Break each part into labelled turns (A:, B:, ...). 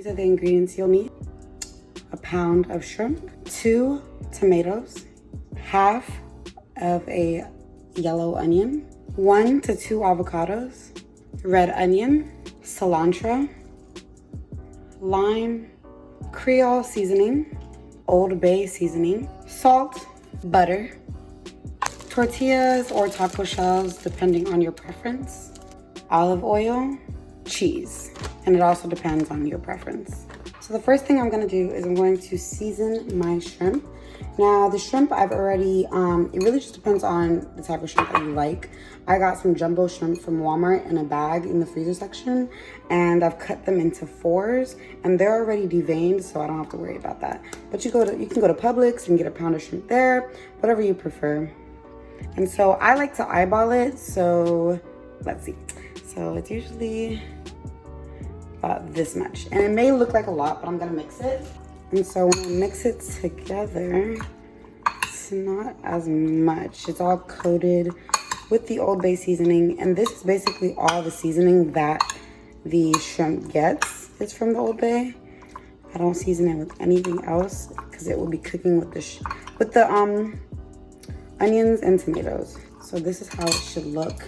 A: These are the ingredients you'll need. A pound of shrimp, 2 tomatoes, half of a yellow onion, 1 to 2 avocados, red onion, cilantro, lime, Creole seasoning, Old Bay seasoning, salt, butter, tortillas or taco shells depending on your preference, olive oil, cheese, and it also depends on your preference. So the first thing I'm gonna do is I'm going to season my shrimp. Now the shrimp I've already, it really just depends on the type of shrimp that you like. I got some jumbo shrimp from Walmart in a bag in the freezer section, and I've cut them into 4s, and they're already deveined, so I don't have to worry about that. But you can go to Publix and get a pound of shrimp there, whatever you prefer. And so I like to eyeball it, so let's see. So it's usually about this much, and it may look like a lot, but I'm gonna mix it. And so when I mix it together, it's not as much. It's all coated with the Old Bay seasoning, and this is basically all the seasoning that the shrimp gets. It's from the Old Bay. I don't season it with anything else because it will be cooking with the onions and tomatoes. So this is how it should look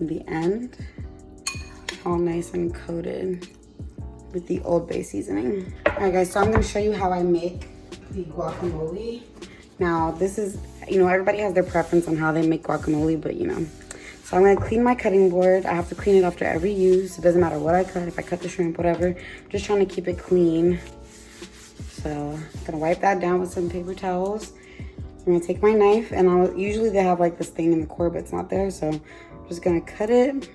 A: in the end. All nice and coated with the Old Bay seasoning. All right guys, so I'm gonna show you how I make the guacamole. Now this is, everybody has their preference on how they make guacamole, but So I'm gonna clean my cutting board. I have to clean it after every use. It doesn't matter what I cut, if I cut the shrimp, whatever. I'm just trying to keep it clean. So I'm gonna wipe that down with some paper towels. I'm gonna take my knife, and usually they have like this thing in the core, but it's not there. So I'm just gonna cut it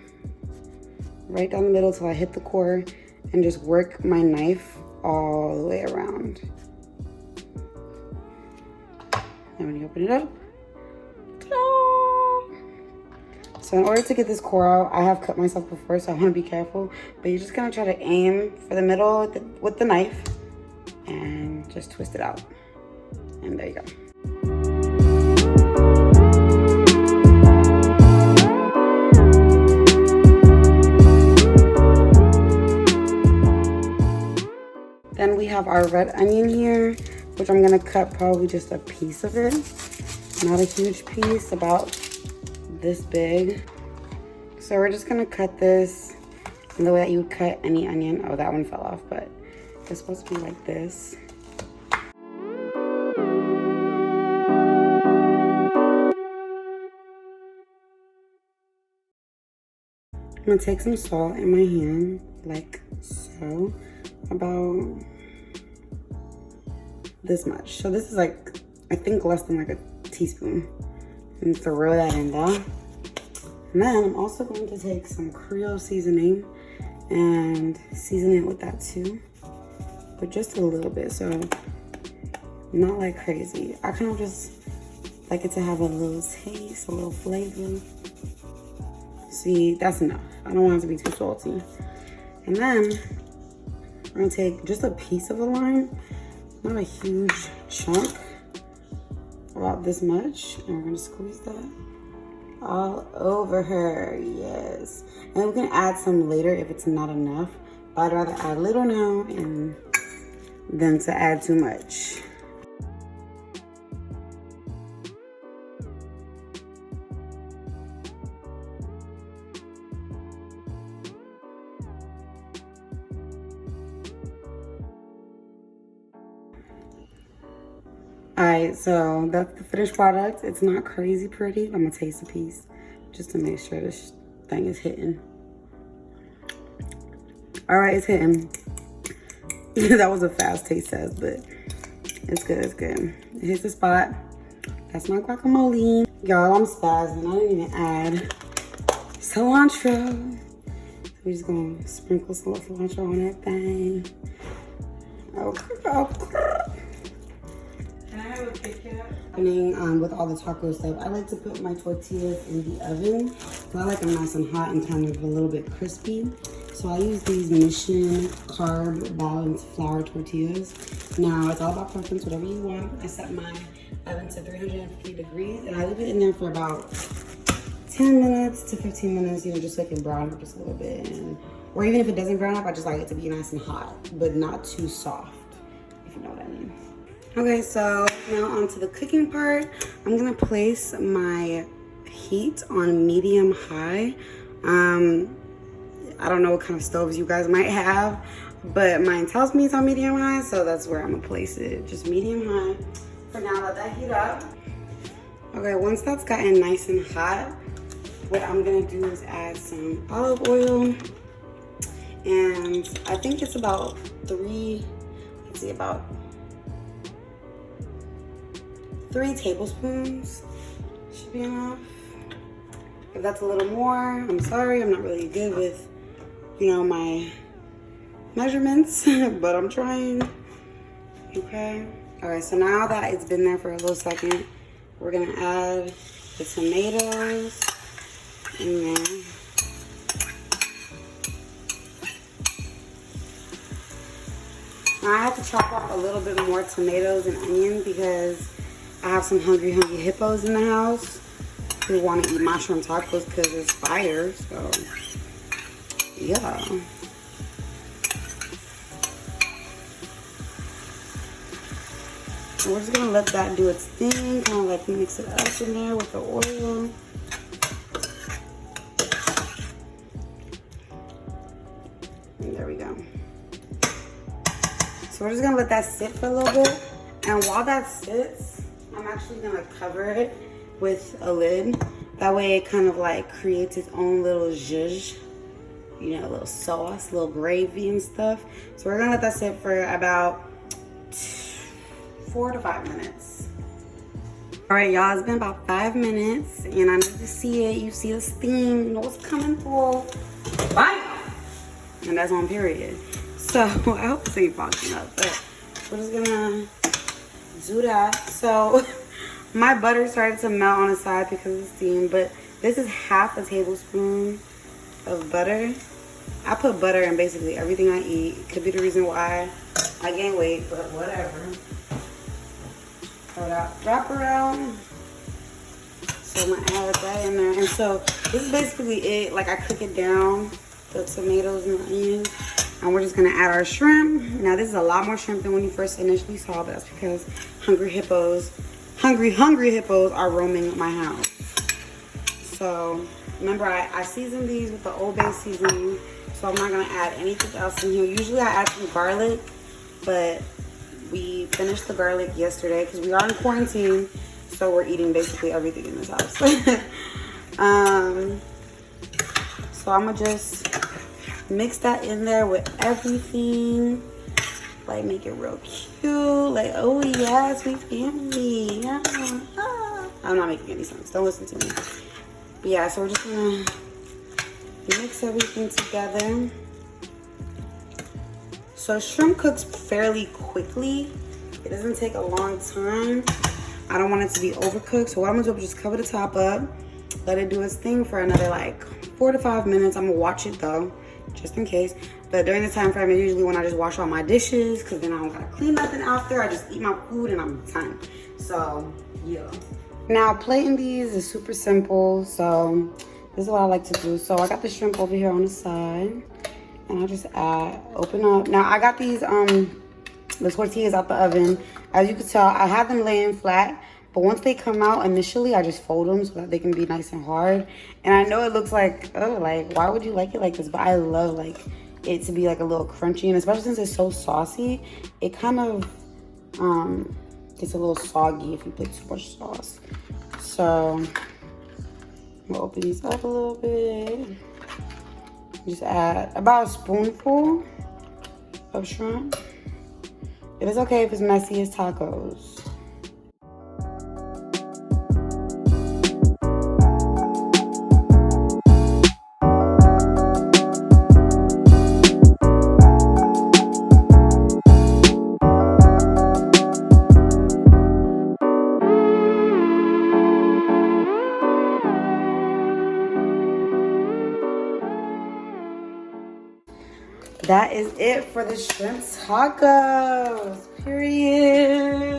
A: right down the middle till I hit the core, and just work my knife all the way around. And when you open it up, ta-da! So in order to get this core out, I have cut myself before, so I want to be careful. But you're just gonna try to aim for the middle with the knife, and just twist it out. And there you go. Then we have our red onion here, which I'm gonna cut probably just a piece of it. Not a huge piece, about this big. So we're just gonna cut this in the way that you would cut any onion. Oh, that one fell off, but it's supposed to be like this. I'm gonna take some salt in my hand, like so, about this much. So this is like, I think less than like a teaspoon. And throw that in there. And then I'm also going to take some Creole seasoning and season it with that too. But just a little bit, so not like crazy. I kind of just like it to have a little taste, a little flavor. See, that's enough. I don't want it to be too salty. And then I'm gonna take just a piece of a lime, not a huge chunk, about this much, and we're gonna squeeze that all over her, yes. And we can add some later if it's not enough, but I'd rather add a little now and than to add too much. Alright, so that's the finished product. It's not crazy pretty. I'm gonna taste a piece just to make sure this thing is hitting. Alright, it's hitting. That was a fast taste test, but it's good, it's good. It hits the spot. That's my guacamole. Y'all, I'm spazzing. I didn't even add cilantro. So we're just gonna sprinkle some cilantro on that thing. Can I have a Kit Kat? With all the taco stuff, I like to put my tortillas in the oven. So I like them nice and hot and kind of a little bit crispy. So I use these Mission carb balanced flour tortillas. Now it's all about preference, whatever you want. I set my oven to 350 degrees and I leave it in there for about 10 minutes to 15 minutes, just so it can brown up just a little bit. And Or even if it doesn't brown up, I just like it to be nice and hot, but not too soft, if you know what I mean. Okay, so now onto the cooking part. I'm gonna place my heat on medium high. I don't know what kind of stoves you guys might have, but mine tells me it's on medium high, so that's where I'm gonna place it. Just medium high. For now, let that heat up. Okay, once that's gotten nice and hot, what I'm gonna do is add some olive oil. And I think it's about three tablespoons should be enough. If that's a little more, I'm sorry, I'm not really good with, you know, my measurements, but I'm trying. Okay. All right, so now that it's been there for a little second, we're gonna add the tomatoes in there. Now I have to chop up a little bit more tomatoes and onion because I have some hungry hippos in the house who want to eat my shrimp tacos because it's fire, so yeah. And we're just gonna let that do its thing, kind of like mix it up in there with the oil. And there we go. So we're just gonna let that sit for a little bit. And while that sits, I'm actually gonna cover it with a lid. That way it kind of like creates its own little zhuzh, you know, a little sauce, a little gravy and stuff. So we're gonna let that sit for about 4 to 5 minutes. All right, y'all, it's been about 5 minutes and I know you see it. You see the steam, you know what's coming through. Bam! And that's on period. So I hope this ain't fogging up, but we're just gonna do that. So my butter started to melt on the side because of the steam, but this is half a tablespoon of butter. I put butter in basically everything I eat. It could be the reason why I gain weight, but whatever. Throw that wrapper out. So I'm gonna add that in there. And so this is basically it. Like I cook it down, the tomatoes and the onions. And we're just gonna add our shrimp. Now this is a lot more shrimp than when you first initially saw, but that's because hungry hippos are roaming my house. So remember, I seasoned these with the Old Bay seasoning, so I'm not gonna add anything else in here. Usually I add some garlic, but we finished the garlic yesterday because we are in quarantine, so we're eating basically everything in this house. So I'm gonna just mix that in there with everything, like make it real cute, like, oh yes, we family. Yeah. I'm not making any sense, don't listen to me. But yeah, so we're just gonna mix everything together. So shrimp cooks fairly quickly. It doesn't take a long time. I don't want it to be overcooked, so what I'm gonna do is just cover the top up, let it do its thing for another like 4 to 5 minutes. I'm gonna watch it though, just in case. But during the time frame is usually when I just wash all my dishes, because then I don't gotta clean nothing after. I just eat my food and I'm done. So yeah. Now plating these is super simple. So this is what I like to do. So I got the shrimp over here on the side, and I'll just open up. Now I got these the tortillas out the oven. As you can tell, I have them laying flat, but once they come out initially, I just fold them so that they can be nice and hard. And I know it looks like, oh, like why would you like it like this? But I love like it to be like a little crunchy, and especially since it's so saucy, it kind of gets a little soggy if you put too much sauce. So we'll open these up a little bit. Just add about a spoonful of shrimp. It is okay if it's messy as tacos. That is it for the shrimp tacos, period.